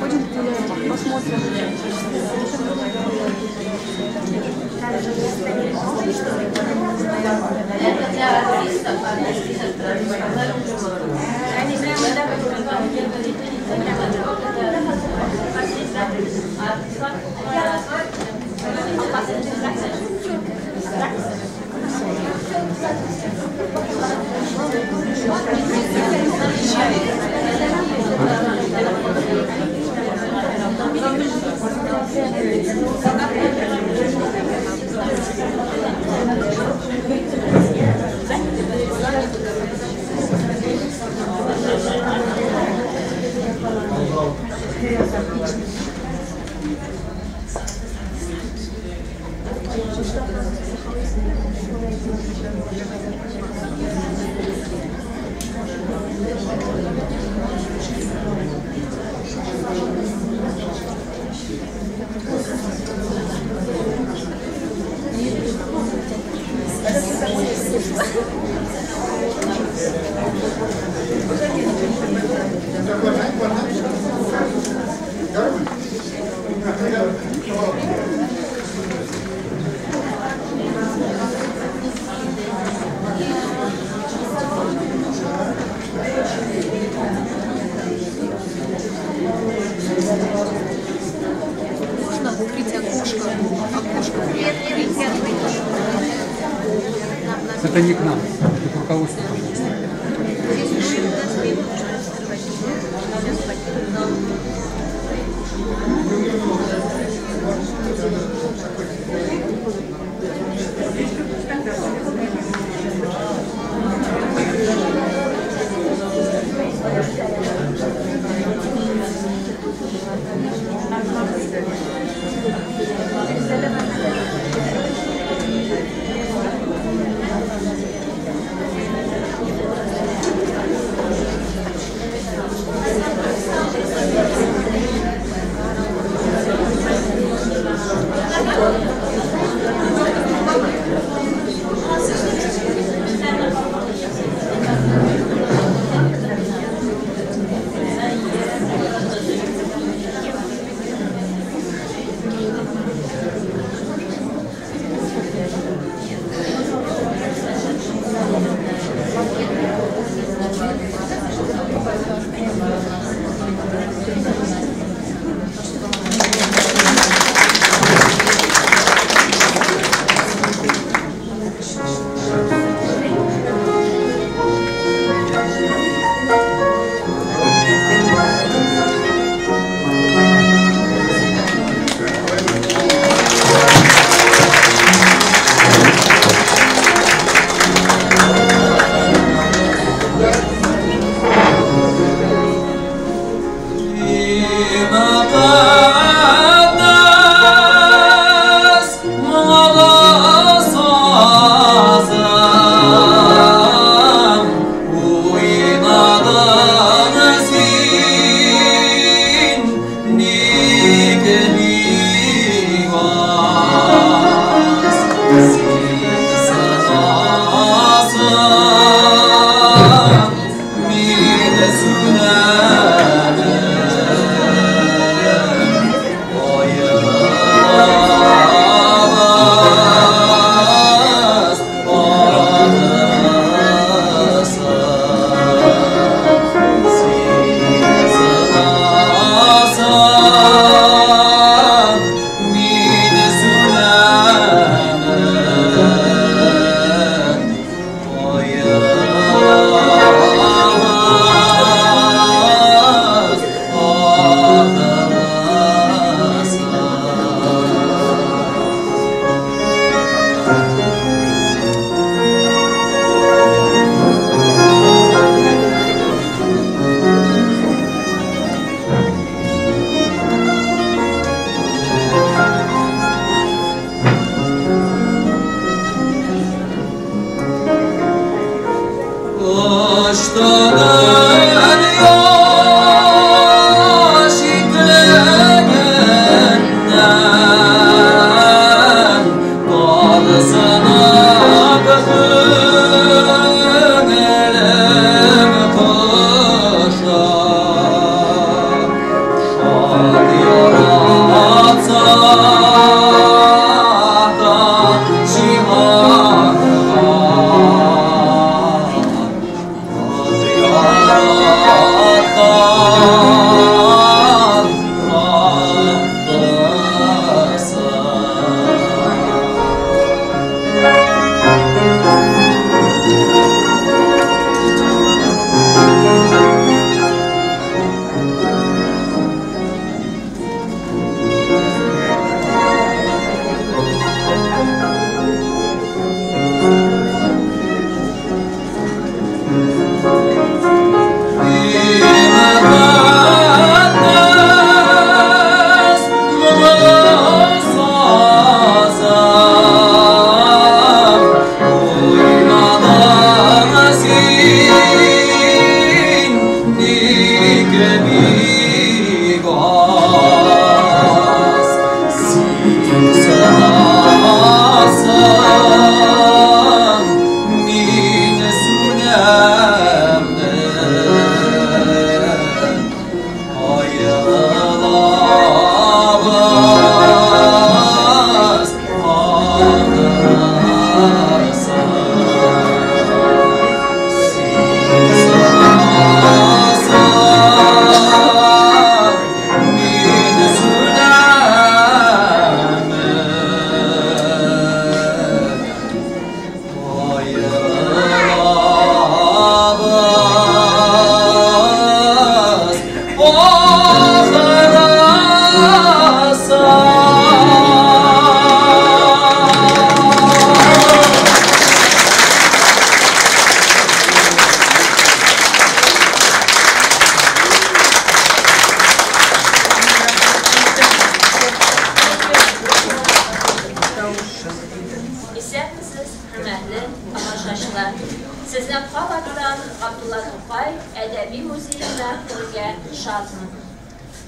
Ходим, посмотрим. Это для артистов, они прямо Это не к нам, это к руководству.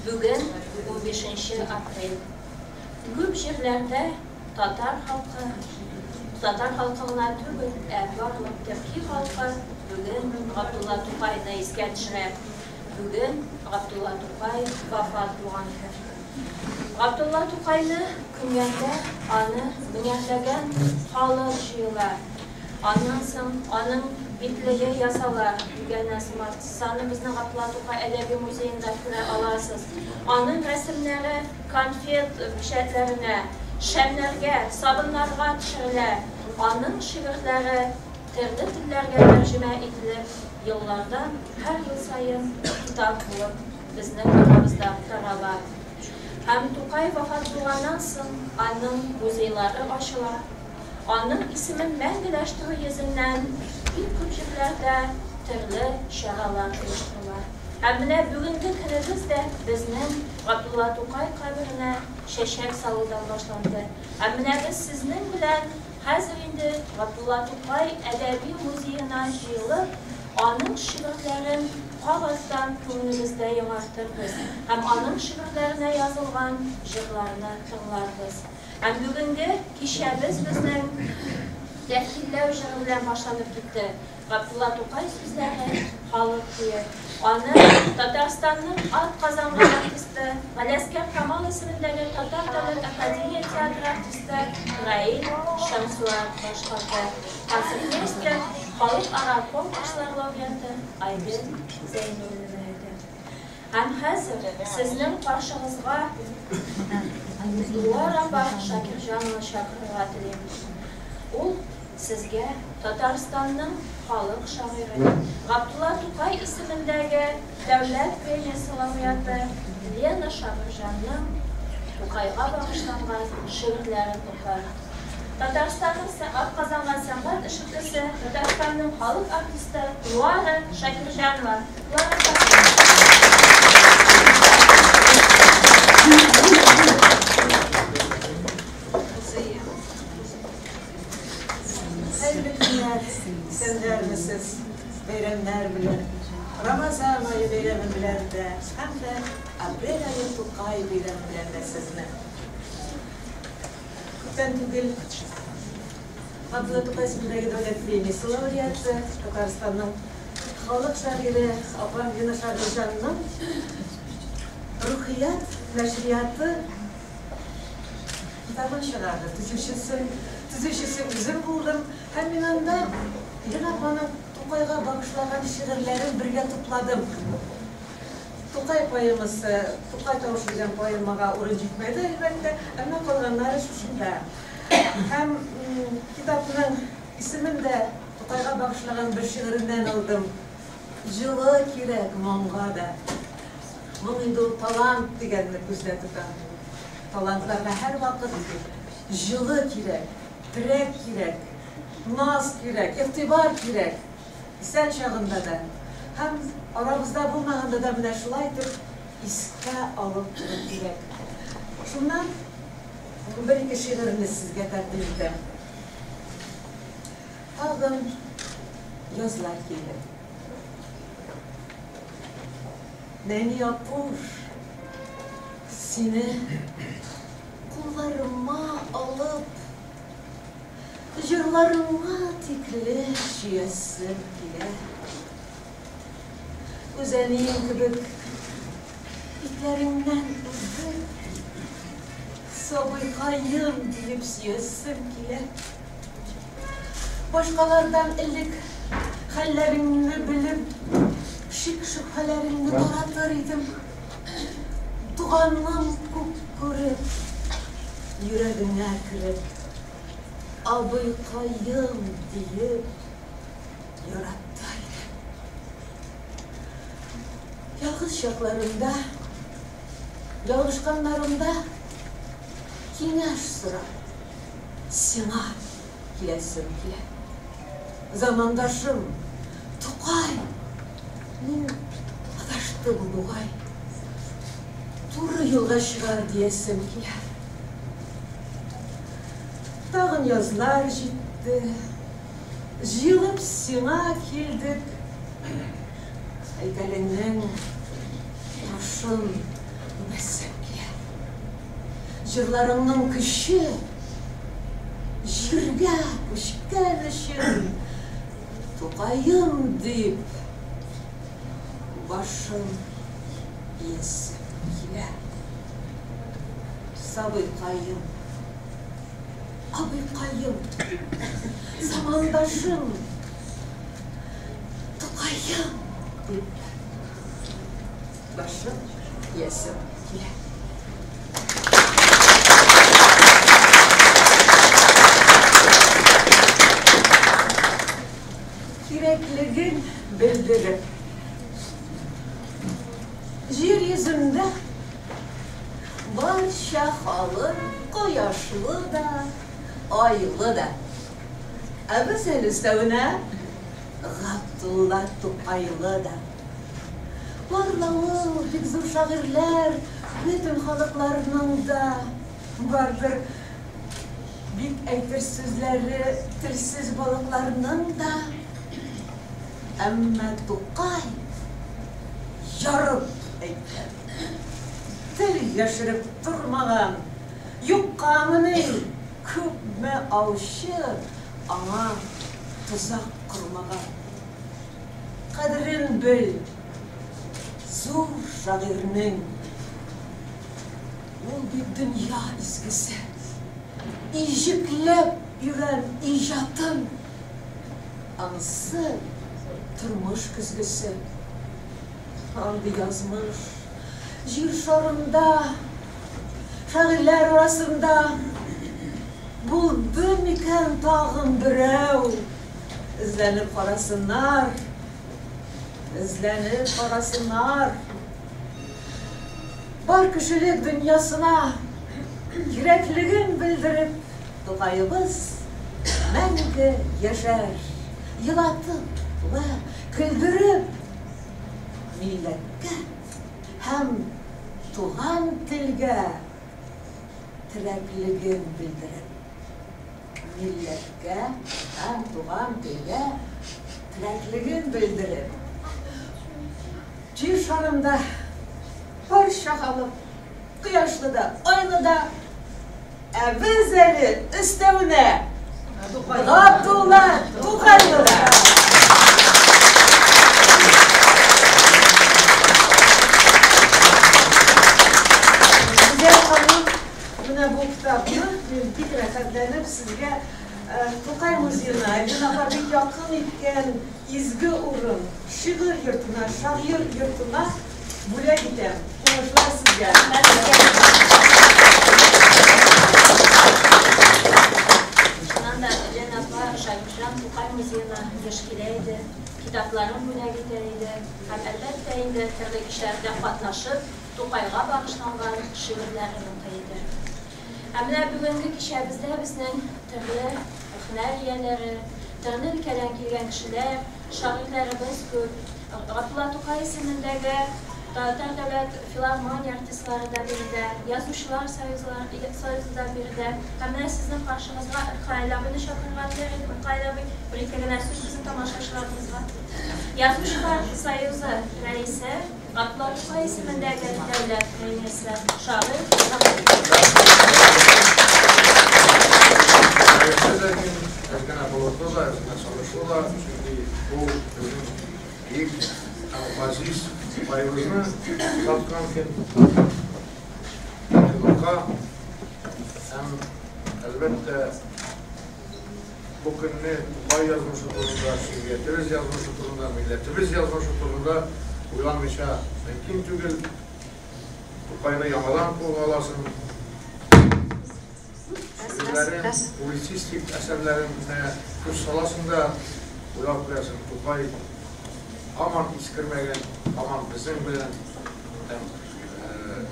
Bugün 15 aprel. Көп жерлерде татар халқына түгел, барлық Türkiye халқы бүгін Абдулла Тукайны еске түсіріп, бүгін Абдулла Тукай вафат болған күн. Абдулла Тукайны күнгенде аны меңәрләгән халык жыйыла. Аннан соң аның битлеге ясала. Саны безнең Абдулла Тукай әдәби музейында күрә аласыз. Аның рәсемнәре конфет печатләренә, шәмнәргә, сабыннарга төшерелә. Аның шигырьләре төрле телләргә тәрҗемә ителеп, еллардан һәр ел сайын китап булып безнең арамызда тарала. Һәм Тукай вафат булганнан соң аның музейлары ачыла. Аның исемен мәңгеләштерү йөзеннән бик күп җирләрдә төрле чаралар оештырыла. Һәм менә бүгенге көнебез дә безнең Габдулла Тукай каберенә чәчәк салудан башланды. Һәм менә без сезнең белән хәзер инде Габдулла Тукай әдәби музеена җыелып, аның шигырьләрен кагаздан күңелебездә яңартырбыз. Һәм аның шигырьләренә язылган җырларны тыңларбыз. Һәм бүгенге кичәбез безнең тәфсилләү җыры белән башланып китте. Габдулла Тукай сүзләре халык куе. Аны Татарстанның атказанган артисты, Галәскәр Камал исемендәге Татар дәүләт академия театры артисты Раил Шамсуар башкарды. Оркестр халыкара конкурслар лауреаты Айдын Зәйнуллина иде. Һәм хәзер сезнең каршыгызга Дуар апа Шакирҗанова чакырырга телим. Ул сезгә Татарстанның халык шагыйре Габдулла Тукай исемендәге дәүләт премиясе лауреаты Лена Шакирҗанның Тукайга багышланган шигырьләрен укыр. Татарстанның атказанган сәнгать эшлеклесе, Татарстанның халык артисты Луара Шакирҗанова. Senler misiniz? Bayramlar bilen, Ramazan ayı bayramı bilen de, hem de April ayı Tokay bayramı bilen de sizinle. Ben bugün Gabdullah Tokay ismindeki devlet premiyesi laureatı, Tataristan'ın halk şairi Apam Lena Şakirjan'ın Ruhiyat Neşriyatı kitabını çıkardı. Tüzüşüsü üzüm buldum. Hem yanında Lena Apa'nın Tokay'a bağışlanan şiirlerin birge topladım. Tokay poeması, Tokay tavşıyla poemaga orun gitmedi elbette. Ama kalanları şuşunda. Hem kitabının ismini de Tokay'a bağışlanan bir şiirinden aldım. Жылы кирәк моңга да. Моң инде талант дигәнне күздә тота. Талантларга һәр вакыт жылы кирәк, терәк кирәк, наз кирәк, игътибар кирәк. Исән чагында да. Һәм арабызда булмаганда да менә шулай итеп искә алып торып кирәк. Шуннан bir-ике шигырьне сезгә тәкъдим итәм. Тагын язлар килде. Beni yapur, seni kollarıma alıp, jırlarıma tikleşesim bile. Güzelliğin kıbık, iplerimden uzun, sabıkayım deyip süyesim bile. Başkalardan illik hallerini bilip, şık şüphelerimle taratırıydım. Tuğanım kupkurip, yüreğine kırıp, abıykayım deyip yarattaydım. Yalğız şaklarımda, yalışkanlarımda kinaş sıra, sina kilesim kile. Zamandaşım, Tokay, Min adaştım buğay, doğru yola çıkar diyesim ki. Tağın yazlar gitti, jılıp sina kildik. Heykelinden taşın besem ki. Jırlarının kışı, jirge kuşken ışın, Tokayım deyip, başım yesim kile. Sabıkayım, abıykayım, zamandaşım, Tokayım deyip, başım yesim kile. Kirekliğin bildirip, yeryüzünde barça halın koyaşlı da, aylı da. Ebesel üstevine Gabdullah Tukaylı da. Барлауы бик зур шагыйрьләр, бөтен халыкларның да бардыр. Бик әйтер сүзләре телсез балыкларның да. Әмма Тукай ярып әйткән. Тел яшереп тормаган, юккамыны күпме аучы аңа тузак курмаган. Кадерен бел, зур шагыйрьнең. Ул бит дөнья изгесе. İjiklep yüren icatın anısı, tırmış kızgısı. Andı yazmış, jir şarında, şagirler arasında buldu miken tağın birev. İzlenip karasınlar, izlenip karasınlar. Var kişilik dünyasına yürekliğin bildirip Tugayımız мәңгі yaşar, yılatıp ve güldürüp milletke hem tuğan tilge tilekliğin bildirip milletke hem tuğan tilge tilekliğin bildirip Çiğ şarımda bir şakalıp kıyaşlı da aynı da Evizleri üstevine Abdullah Tugaylılar. Güzel hanım, buna bu kitabını bir rəqəmlənib sizə Tugay Muzeyine, Cenab-ı bir yakın etken izgi urun, şiir yurtuna, şair yurtuna buraya gidem. Konuşlar sizə. Tugay Muzeyine teşkileydi, kitapların buna gideriydi. Hem elbette indi türlü işlerde katlaşıp Tugay'a bağışlanğan şiirlerini okuydu. Hem de bugünkü kişimizde bizning türlü hüneriyeleri, türlü ülkeden kelgan kişiler, şairlerimiz ko'p. Abdullah Tugay ismindagi Tatar davlat filarmoniya artistlaridan birida, Yozuvchilar soyuzidan birida, hamda sizning qarshingizga Qaylabi'ni chaqirganlar edi. Qaylabi bir-ikki narsa bizning tomoshabinlarimizga. Yozuvchilar soyuzi raisi Abdullah Tugay ismidagi davlat raisi shoir. Bayımızı kalkanken Tugay'a hem elbette bu günü Tugay yazmış durumda, şirketimiz yazmış durumda, milletimiz yazmış durumda uyanmışa mümkün değil. Tugay'la yamadan kullanılasın. Şiirlerin, publisistik eserlerin köz salasında uyanmışsın. Tugay aman iskirmegen, aman bizim bilen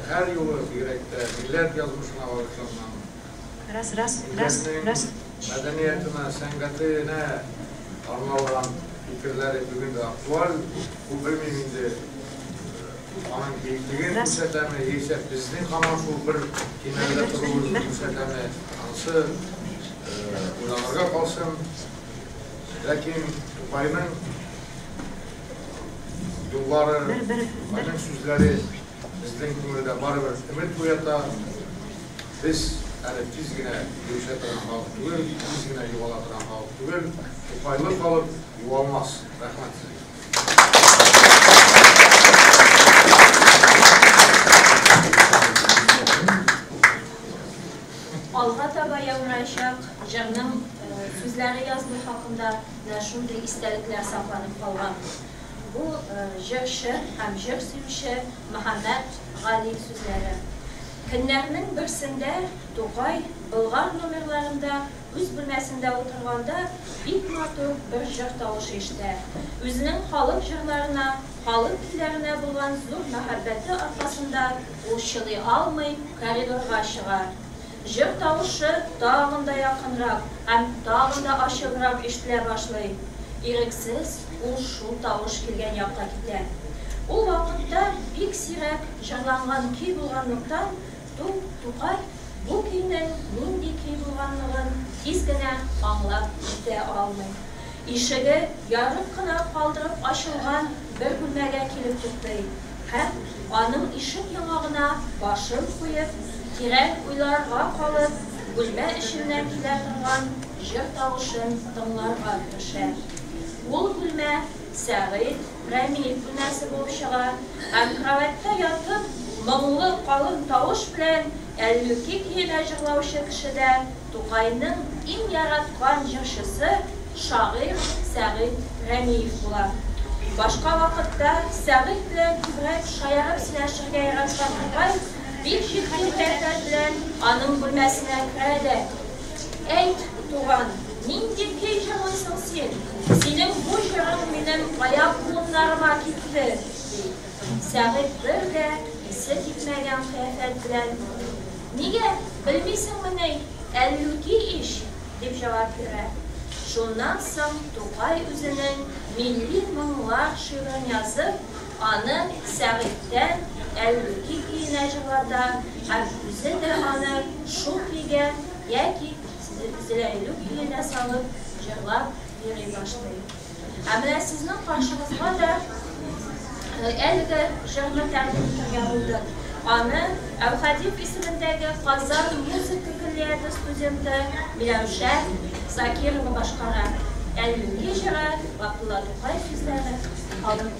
her yolu yürekte millet yazmışına bağışlanan milletin medeniyetine, sengatine armağan fikirleri bugün de aktual. Bu bölümünde aman keyifliğin müseteme yiyse bizden kalan şu bir kimelde turumuz müseteme ansı ulanırga kalsın. Lakin Tugay'ın yolları, Tugay'ın sözleri bizden kumurda barıbır ümit uyata biz tizgine yürüşetiren halk tügül, tizgine yuvalatiren halk tügül, Tugaylı kalıp yuvalmaz. Rahmet size. Alğa taba yavraşaq, jığның sözləri yazdığı haqqında şunday istəliklər saxlanıb qalğan. Bu jığ şir, həm jığ sürüşü Muhammed Ğali sözləri. Günlərinin birisində Tugay Bulgar numerlarında öz bölməsində oturğanda bik matur bir jığ tavuş eşitdi. Özünün xalq jığlarına, xalq dillərinə bolğan zor məhəbbəti arqasında o şılı almayıb koridorğa çıxar. Jığ tavışı dağında yakınrak, hem dağında aşırırak işitile başlayıb. İriksiz, o şu tavuş kilgen yakka gitti. Ул вакытта бик сирәк җырланган көй булганлыктан, Тукай бу көйнең нинди көй булганлыгын тиз генә аңлап җитә алмый. Ишеге ярып кына калдырып ачылган бер бүлмәгә килеп туктый һәм аның ишек яңагына башын куеп, тирән уйларга калып, бүлмә эченнән килә торган җыр тавышын тыңларга тырыша. Ул бүлмә Сәгыйть Рәмиев бүлмәсе булып чыга һәм кроватьта ятып, моңлы калын тавыш белән Әллүки көенә җырлаучы кешедә Тукайның иң яраткан җырчысы шагыйрь Сәгыйть Рәмиев була. Башка вакытта Сәгыйть белән күбрәк шаярып сөйләшергә яраткан Тукай бик җитди хәрәкәт белән аның бүлмәсенә керә дә: "Әйт, туган, нинди көй җырлыйсың син? Синең бу җырың минем аяк буыннарыма китте." Сәгыйть бер дә исе китмәгән кыяфәт белән: "Нигә белмисеңме, Әллүки иш?" дип җавап бирә. Шуннан соң Тукай үзенең милли моңлар шигырен язып, аны Сәгыйтьтән Әллүки көенә җырлата һәм үзе дә аны шул көйгә яки Зиләйлүк көенә салып җырлап йөри башлый. Ә менә сезнең каршыгызга да әлеге җырны тәкъдим итәргә булдык. Аны Әүхәдиев исемендәге Казан музыка коллегиясе студенты Миләүшә Закирова башкара. Әллүки җыры Габдулла Тукай сүзләре алып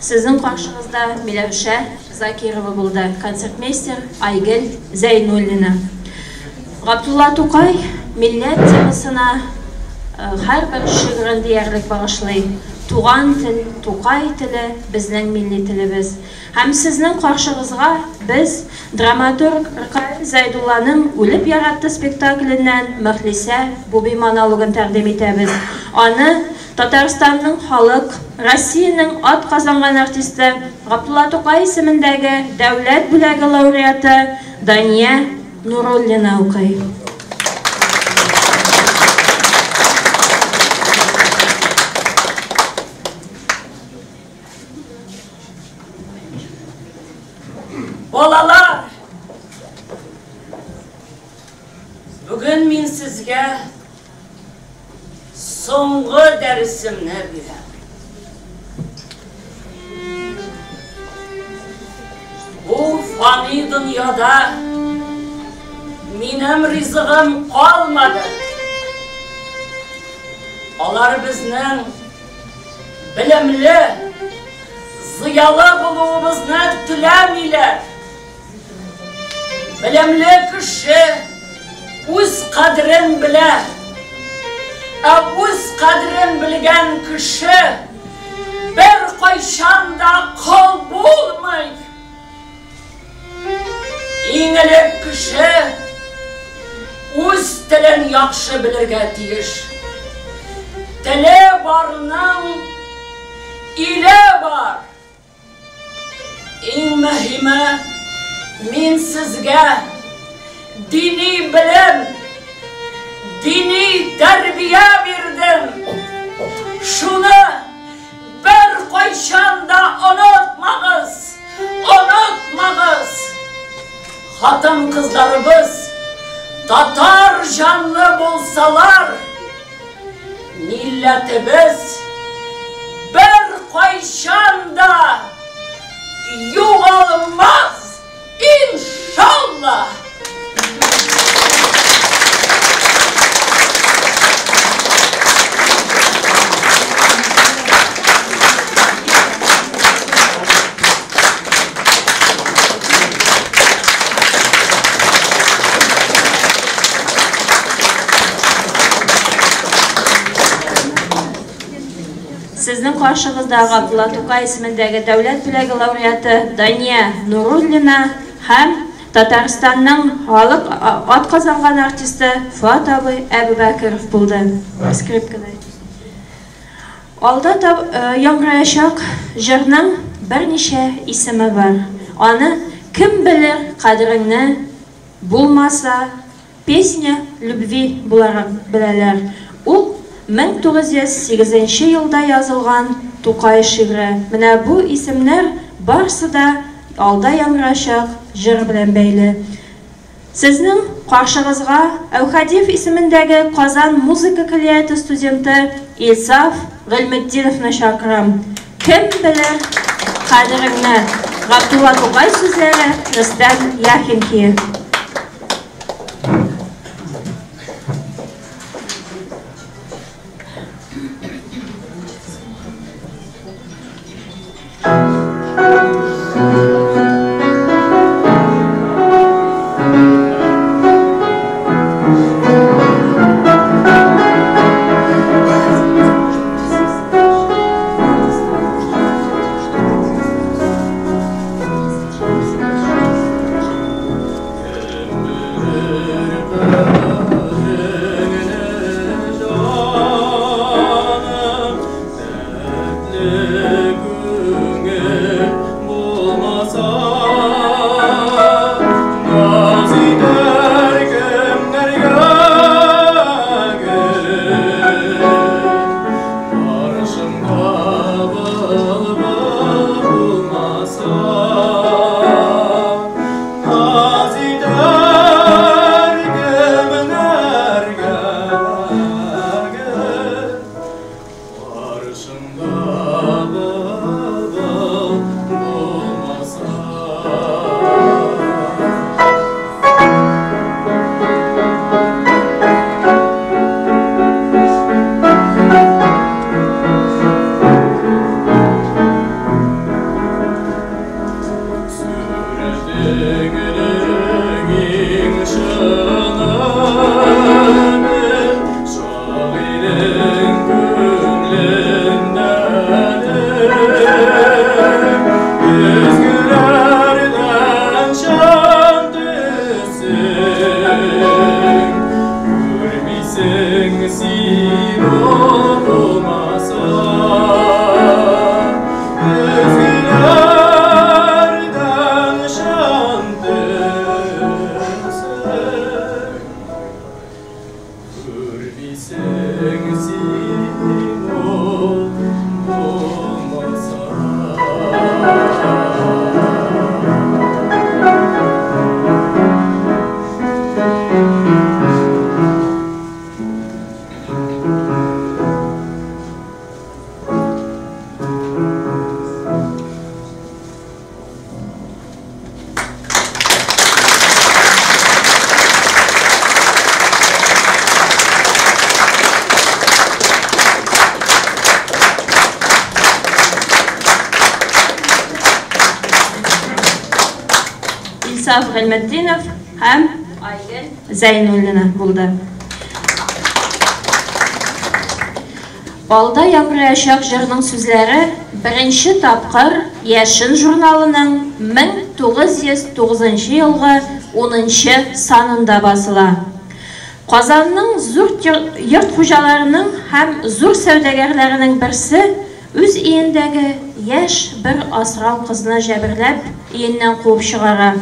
Sizin karşınızda Milevşe Zakirova buldu. Konsertmeister Aygül Zeynullina. Abdullah Tokay millet temasına her bir şiirin diyerlik bağışlay. Tuğan til, Tokay tili, bizning milli tilimiz. Hem sizning karşınızga biz dramaturg Rıkay Zaydulla'nın Ölüp Yarattı spektaklinden Mühlise Bubi monologunu təqdim etəbiz. Onu Tataristanның халық, Россияның ат қазанған артисті Абдулла Токай исеміндегі дәулет бүләгі лауреаты Дания Нуруллина оқый. Balalar, bugün min sizge soңғы dərsimni biləm. Bu fani dünyada minem rizqim qalmadı. Onlar bizning bilimli, ziyalı bulduğumuzni tiləmiylər. Bilimli kişi o'z qadrin bilir. O'z qadrin bilgan kishi bir qachonda qul bo'lmaydi. Ingilib kishi o'z tilin yaxshi bilirga tegish. Tili borning ili bor. Eng muhimi men sizga diniy bilim, dini terbiye verdim. Şunu bir qachonda unutmağız, unutmağız. Hatun kızlarımız Tatar canlı bulsalar, milletimiz bir qachonda yo'qolmaz inşallah. Sizning qarşınızda Abdullah Tokay ismindagi davlat bilagi laureati Dania Nurullina ham Tataristanning xalq ot qozongan artisti Fuat Abubakirov bo'ldi. Skripkada. Olda yangrayashaq jurning bir necha ismi bor. Onu kim bilir qadrini bo'lmasa pesnya любви bularak bilalar. U 1908 yılda yazılgan Tokay şiiri. Менә bu isimler barысы da alda yangrayacak jır bilen bəyli. Sizning qarşınızga Əvxadiyev ismindagi Qozon muzika kolleji studenti İlsaf G'ilmetdinovni chaqiram. Kim bilir qadrini? Abdullah Tokay so'zlari Rustam Yaxinkiyev. Мустафа Гыйлметдинов һәм Айгөл Зәйнуллина булды. Алда яңгыраячак җырның сүзләре беренче тапкыр Яшен журналының 1909 елгы 10 санында басыла. Казанның зур йорт хуҗаларының һәм зур сәүдәгәрләренең берсе үз өендәге яшь бер асрау кызны җәберләп өеннән куып чыгара.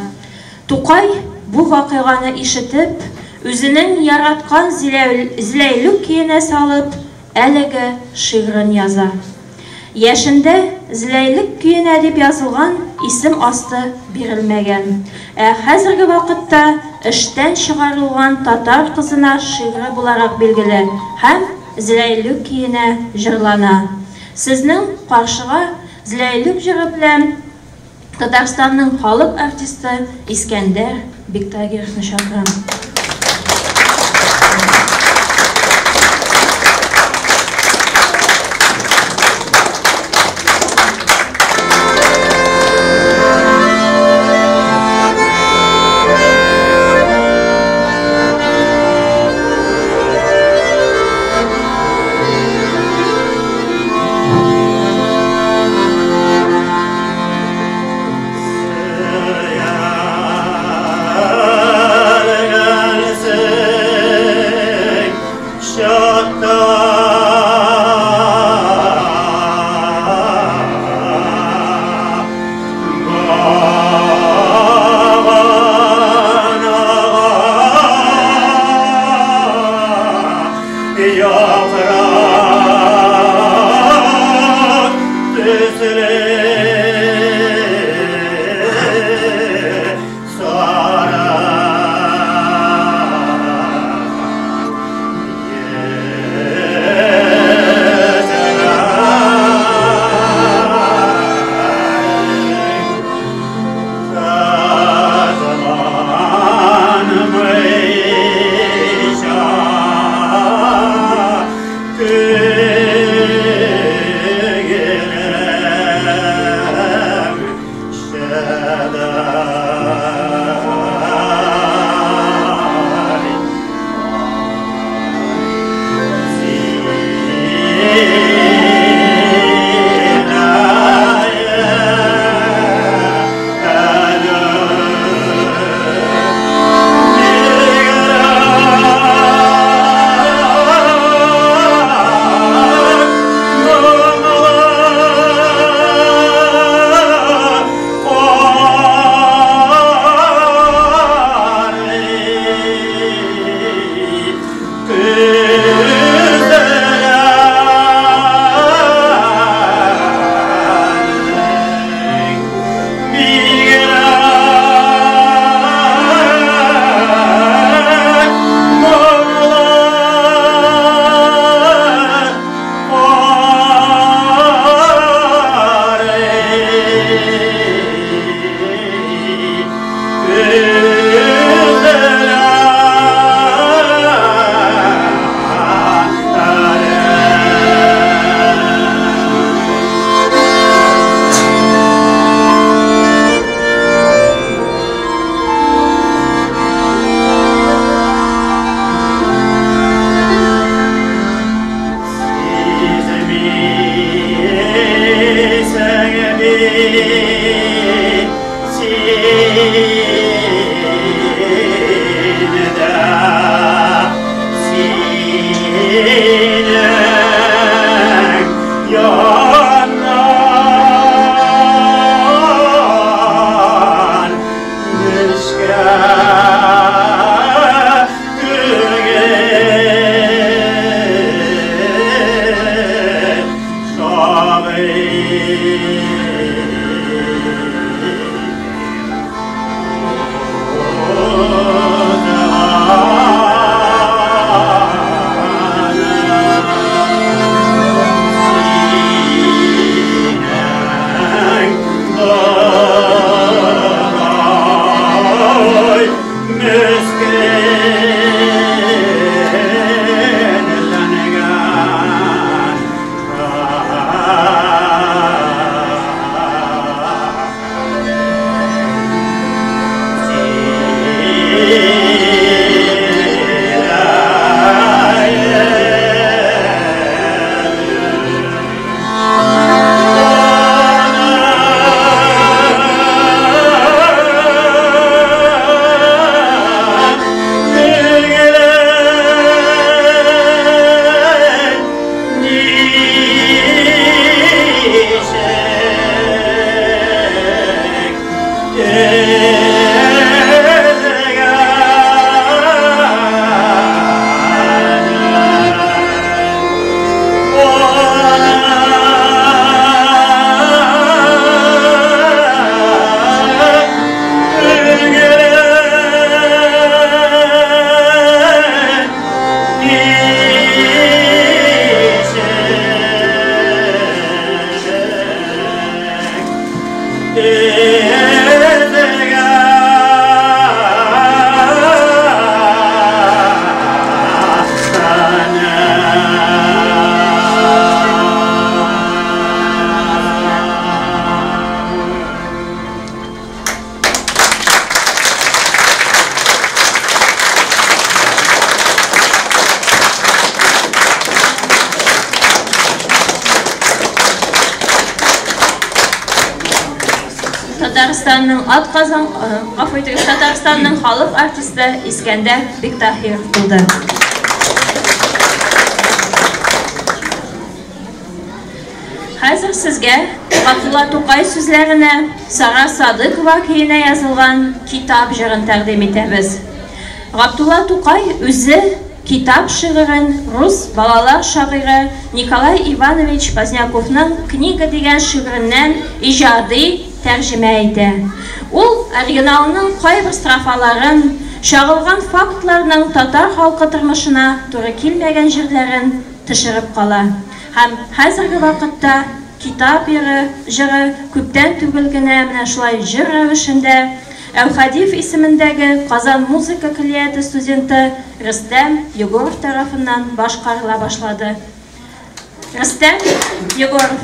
Тукай бу вакыйганы ишетеп, үзенең яраткан Зиләйлүк көенә салып, әлеге шигырен яза. Яшендә Зиләйлүк көенә дип язылган исем асты бирелмәгән. Хәзерге вакытта эштән чыгарылган татар кызына шигыре буларак билгеле һәм Зиләйлүк көенә җырлана. Сезнең каршыга Зиләйлүк җыры белән Татарстанның халык артисты Искәндәр Биктагировны чакырам. Татарстанның Татарстанның халык артисты Искәндәр Биктахир булды. Хәзер сезгә Габдулла Тукай сүзләренә Сара Садыкова көенә язылган китап җырын тәкъдим итәбез. Габдулла Тукай үзе китап шигырен рус балалар шагыйре Николай Иванович Позняковның «Книга» дигән шигыреннән иҗади тәрҗемә итә. Ул оригиналның кайбер строфаларын, чагылган фактларның татар халкы тормышына туры килмәгән җирләрен төшереп кала. Һәм хәзерге вакытта китап җыры күптән түгел генә менә шулай җыр рәвешендә Әүхәдиев исемендәге Казан музыка коллегияте студенты Рөстәм Егоров тарафыннан башкарыла башлады. Рөстәм Егоров.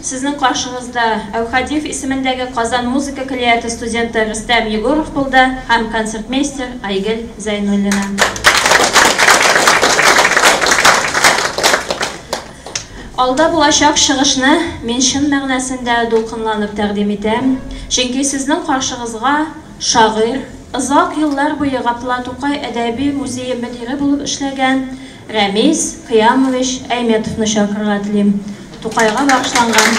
Сезнең каршыгызда Әүхәдиев исемендәге Казан музыка коллегияте студенты Рөстәм Егоров булды һәм концертмейстер Айгөл Зайнуллина. Алда булачак чыгышны мин чын мәгънәсендә дулкынланып тәкъдим итәм, чөнки сезнең каршыгызга шагыйрь, озак еллар буе Габдулла Тукай әдәби музее мөдире булып эшләгән Рәмиз Қиямович Әйметовны шақырға тілейм. Тукайға бағышланған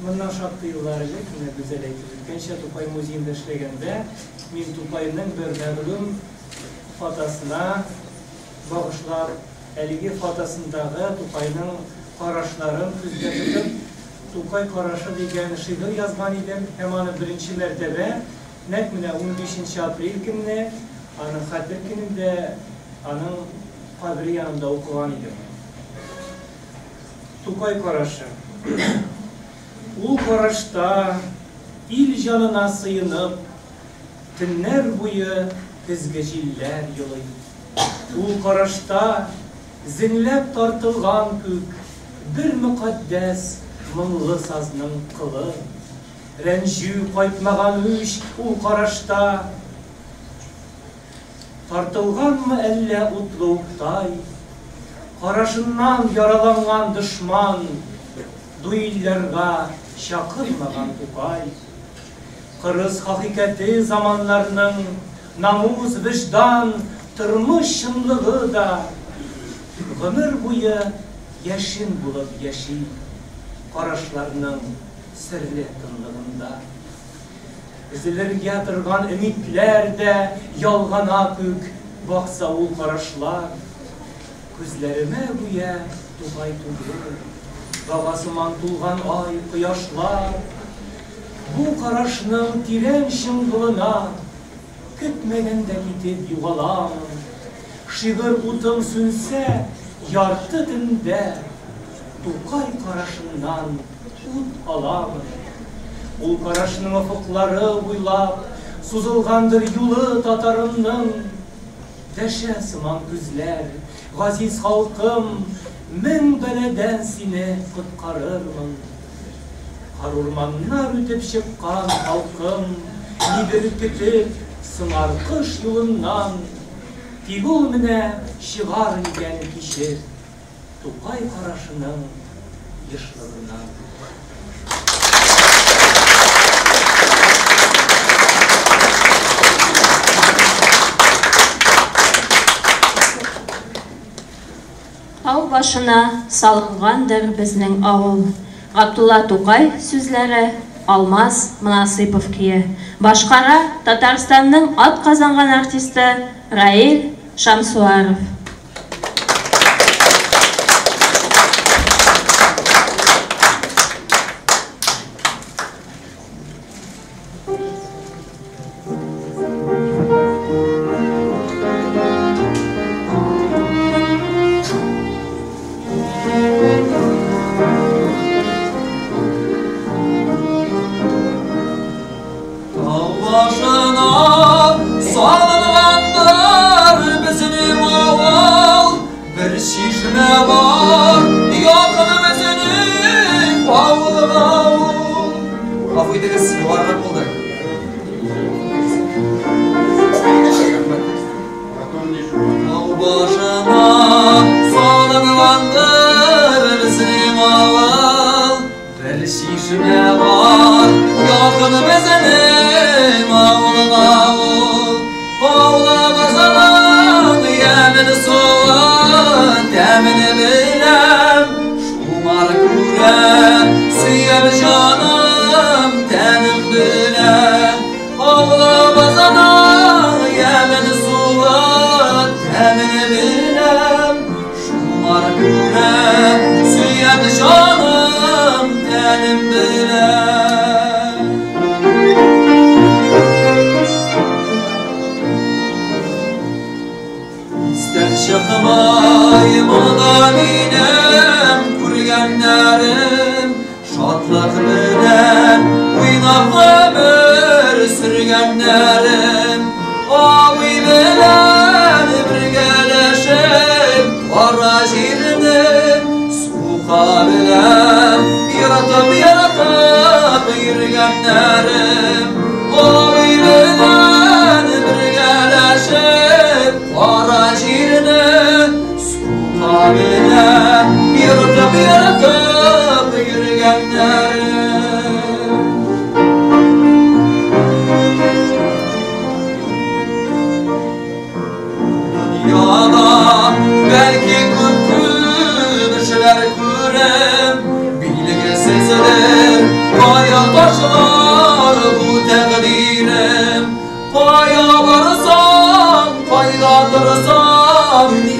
Мындан шақты еллар элек, мына güzel айтып өткенче Тукай музейінде эшлегенде, мен Тукайның бер мәгълүм фотосына багышлап, әлеге фотосындагы Тукайның карашларын күзгә тотып, Тукай карашы дигән шигырь язган идем, һәм аны беренче мәртәбә нәкъ менә 15 апрель көнне, аның хәтер көнендә, аның кабри янында укыган идем. Тукай карашы. Ул карашта ил җанына сыйынып, төннәр буе көзге җилләр йылый. Ул карашта зинләп тартылган күк, бер мөкаддәс моңлы сазның кылы. Рәнҗү кайтмаган үч ул карашта, тартылганмы әллә утлы уктай, карашыннан яраланган дошман, дуилләргә чакырмаган Тукай. Кырыс хакыйкати заманларның намус, виждан, тормыш чынлыгы да гомер буе яшин булып яши, карашларның серле тынлыгында. Үзелергә торган өмитләр дә ялгана күк, бакса ул карашлар. Күзләремә буе Тукай түгел, Багасыман тулган ай, кояшлар. Бу карашның тирән чыңгылына көтмәгәндә китеп югаламын. Шигырь утым сүнсә, ярты төндә Тукай карашыннан ут аламын. Ул карашның офыклары буйлап сузылгандыр юлы татарымның. Дәшә сыман күзләр, газиз халкым, мен бәләдән сине коткарырмын. Кар урманнар үтеп чыккан халкым, нидер көтеп сыңар кыш юлыннан. Тик ул менә чыгар икән кичер Тукай карашының ешлыгыннан. Тау башына салынгандыр безнең авыл. Габдулла Тукай сүзләре, Алмаз Мөнасыйпов кие. Башкара Татарстанның ат казанган артисты Раил Шамсуаров.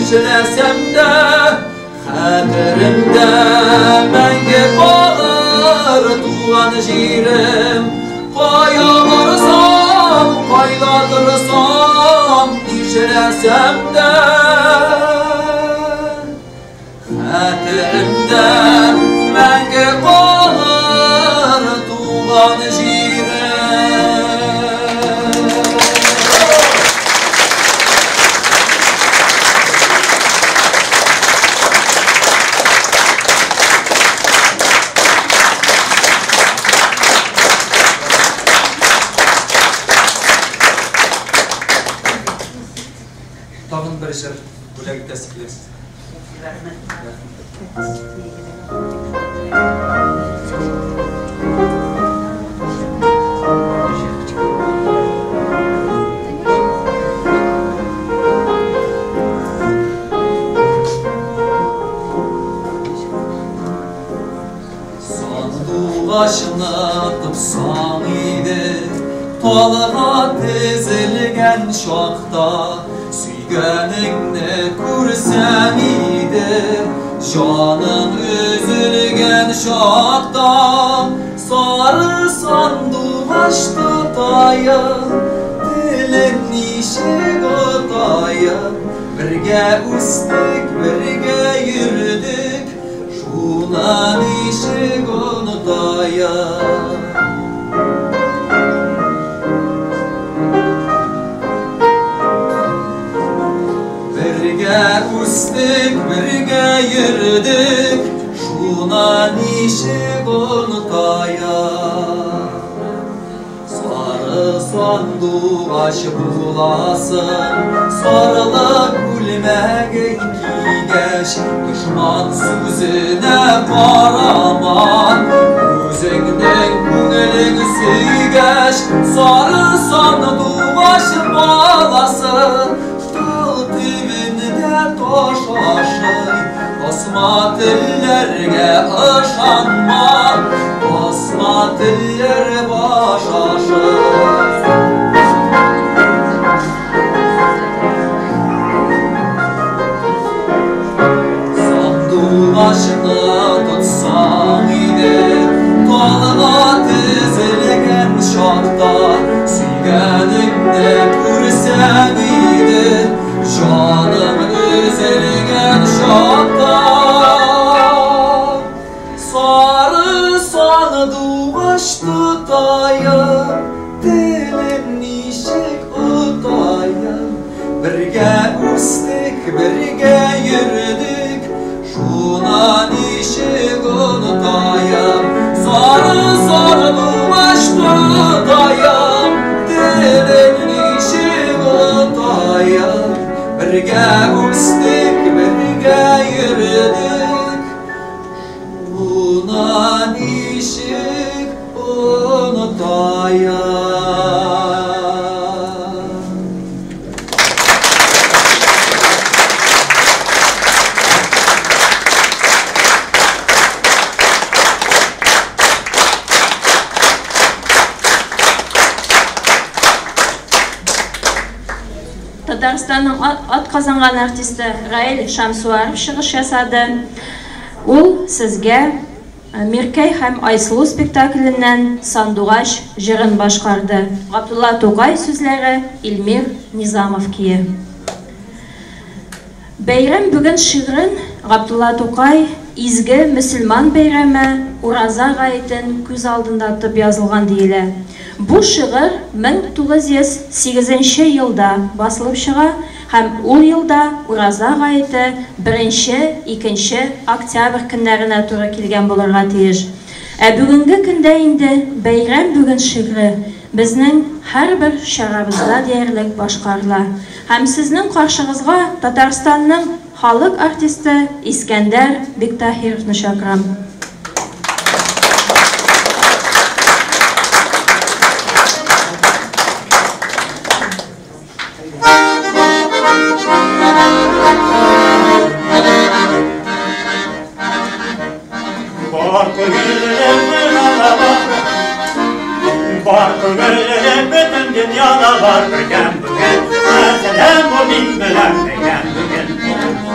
işlesem de xatirimde menge kalır tuğan jirim. Kaya varsam, kaylatırsam işlesem de xatirimde menge kalır tuğan jirim. Tağın bir işler, böyle destekliyoruz. Başına tutsan idi, Talağa tezilgen şakta, Süygeningni kursan idi, Canın üzülgen şakta, Sarı sanduğaş tutayım, Dilin nişik otayım, Birge ustik, birge yürüdük, Şunan işik unutayım. Birge ustik, birge yürüdük, Şunan işik unutayım. Sarı sanduğaş bulasın, Sarılık gülmegin kigeş, Düşman sözüne karaman, Özünden künelin süygeş, Sarı sanduğaş bulasın, Dağ dibinde taş aşıy, Osma dillerge ışanma, Osma diller baş aşıy. Sanduğaşını tutsan idi, Talağa tezilgen şakta, Süygeningni kursan idi, Canım üzülgen şakta. Sarı sanduğaş tutayım, Dilim nişik otayım, Birge ustik, birge yürüdük, Şunan işik unutayım. Sarı sanduğaş tutayım, Dilim nişik otayım, Birge ustik, birge yürüdük, Şunan işik unutayım. Татарстанның ат казанган артисты Раил Шамсуаров чыгыш ясады. Ул сезгә Миркәй һәм Айсылу спектакленнән Сандуғаш җырын башкарды. Габдулла Тукай сүзләре, Илмир Низамов кие. Бәйрәм бүген шигырен Габдулла Тукай изге мөселман бәйрәме Ураза гаетен күз алдында тотып язылган диелә. Бу шигырь 1908 елда басылып чыга һәм ул елда Ураза гаете 1-2 октябрь көннәренә туры килгән булырга тиеш. Бүгенге көндә инде бәйрәм бүген шигыре безнең һәрбер чарабызда диярлек башкарыла. Һәм сезнең каршыгызга Татарстанның халык артисты Искәндәр Биктаһировны чакырам. Var kömürlerim bütün dünyada var bugün bugün. Mesela bu bin bilen bugün bugün.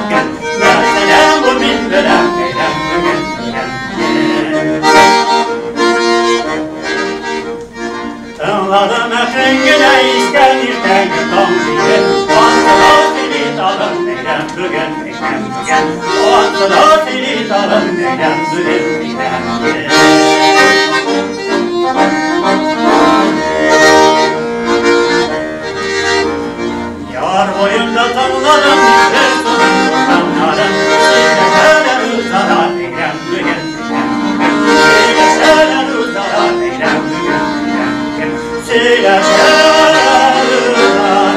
Anladım ötüngüne istenirken tanrıyı Anladım seni talım neylem bugün neylem bugün Anladım seni talım neylem bugün neylem bugün Yar boyunda tanladım bir sorun tanladım Silgeseler uzara neylem bugün Silgeseler uzara neylem bugün Silgeseler uzara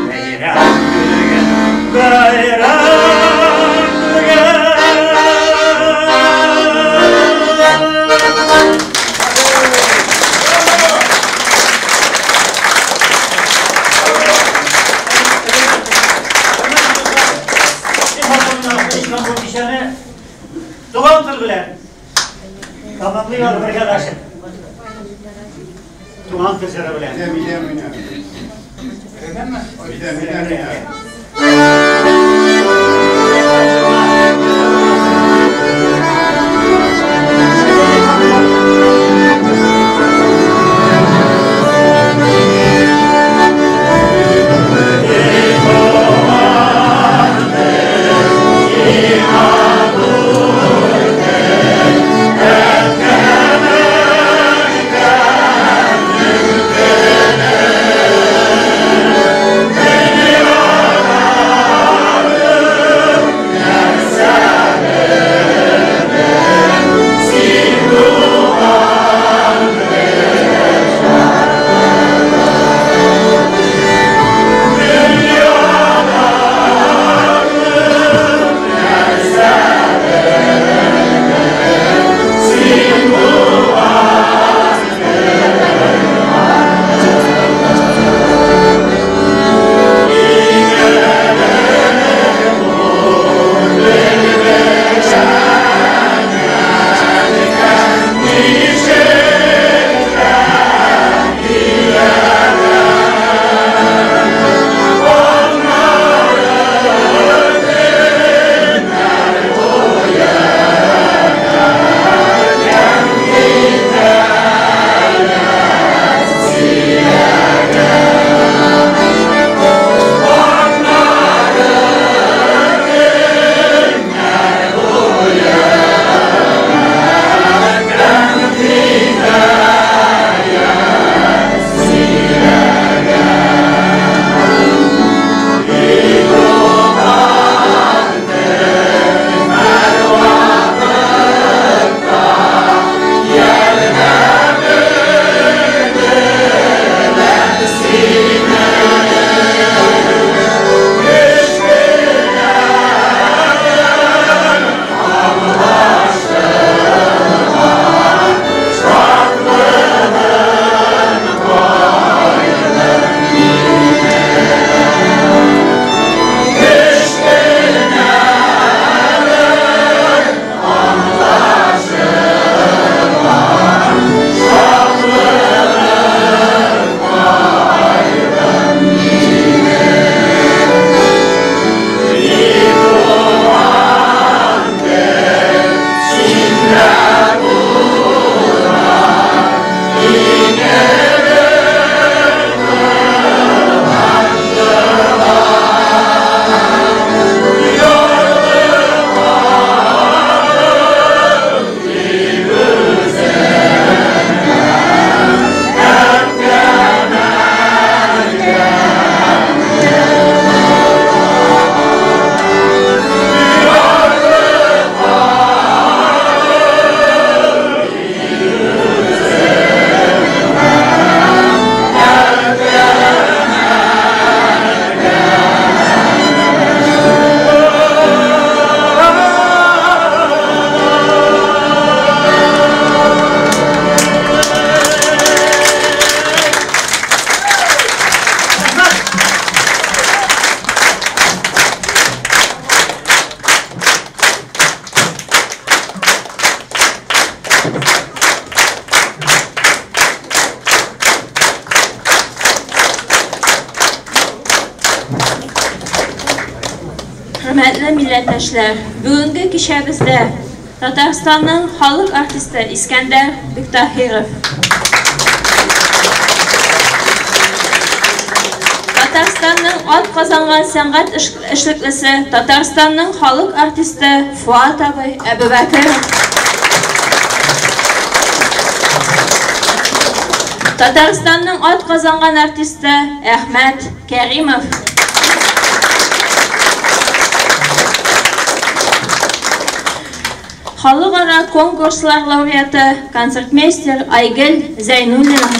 neylem bugün Bayram bugün Doğan tırgılar. Tamamlıyor arkadaşım. Doğan tırgılar bile. Öyle mi? Hörmətli millətdaşlar, bugünkü kişəmizdə Tataristanın xalq artisti İskəndər Bigtahirov. Татарстанның ат казанган сәнгать эшлеклесе, Татарстанның халык артисты Фуат абый Әбүбәкеров. Татарстанның ат казанган артисты Әхмәт Кәримов. Халыкара конкурслар лауреаты концертмейстер Айгөл Зәйнуллина.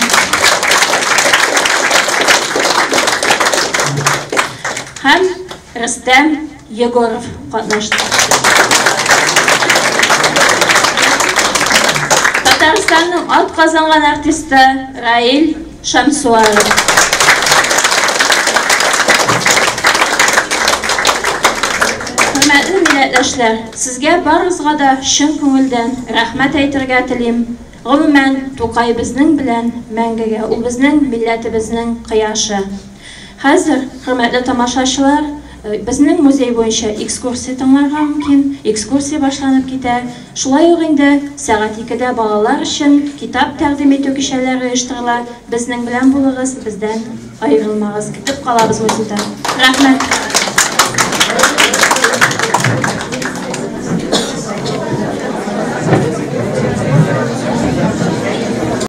Һәм Рөстәм Егоров катнашты. Татарстанның ат казанган артисты Раил Шамсуаров. Хөрмәтле милләттәшләр, сезгә барыгызга да чын күңелдән рәхмәт әйтергә телим. Гомумән, Тукай безнең белән мәңгегә, ул безнең милләтебезнең кыяшы. Хәзер, хөрмәтле тамашачылар, безнең музей буенча экскурсия тыңларга мөмкин. Экскурсия башланып китә. Шулай ук инде сәгать 2дә балалар өчен китап тәкъдим итү кичәләре оештырыла. Безнең белән булыгыз, бездән аерылмагыз. Китеп калабыз музейда. Рәхмәт.